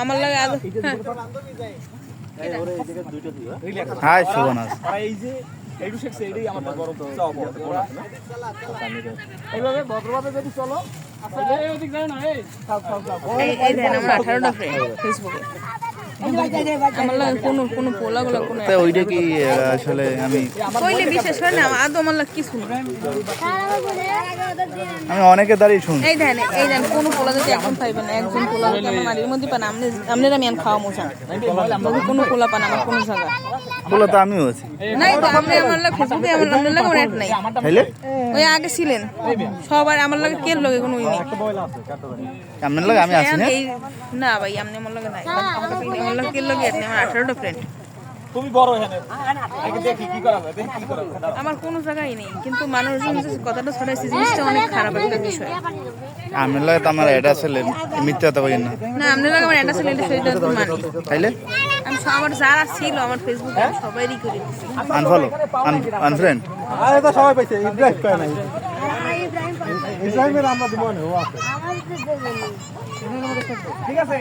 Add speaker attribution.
Speaker 1: আমার লাগে
Speaker 2: হাই শুভনাস
Speaker 3: এই যে এইটু শেখছে এটাই আমাদের বড় চাও এইভাবে ভদ্রভাবে যদি চলো
Speaker 1: এই দেন আমার 18টা ফ্রেন্ড ফেসবুকে আমার লাগে কোনো পোলাগুলো কোনো
Speaker 2: ওইটা কি আসলে আমি
Speaker 1: কইলে বিশ্বাস করে না আদৌ আমার লাগে কিছু না
Speaker 2: আমি অনেকে দাঁড়িয়ে শুন
Speaker 1: এই দেন কোনো পোলা যদি একজন পাইবেন না একজন পোলা যদি আমার মারির মধ্যে পান আমনের আমি আন খাওয়া মোছা কোনো পোলা পান আমার কোনো জায়গা
Speaker 2: বলে তো আমিও আছি
Speaker 1: নাই তো আপনি আমার লাগে ফেসবুকে আমার লাগে আমার অ্যাড নাই
Speaker 2: তাইলে
Speaker 1: ওই আগে ছিলেন সবার আমার লাগে কে লগে কোনো নেই
Speaker 2: আপনার লাগে আমি আছি না
Speaker 1: না ভাই আপনি আমার লাগে নাই আমার লাগে কে লগে অ্যাড নাই আমার 18টা ফ্রেন্ড
Speaker 3: তুমি বড় এখানে আগে দেখি কি করা যায় দেখি কি করা যায়
Speaker 1: আমার কোনো জায়গায় নেই কিন্তু মানুষজন যে কথাটা ছড়াইছে জিনিসটা অনেক খারাপ একটা বিষয়
Speaker 2: আপনার লাগে তো আমার এটা আসলে মিথ্যা কথা বলেন না
Speaker 1: না আপনার লাগে আমার এটা ছিল সেটা তো মানি
Speaker 2: তাইলে
Speaker 1: আমি সবার যারা ছিল আমার ফেসবুকে সবাইরই করে দিছি
Speaker 2: আনফলো আনফ্রেন্ড
Speaker 3: আরে তো সবাই পাইছে ইব্রাহিম কয় নাই ইব্রাহিমের আমরা মনে হয় আছে ঠিক আছে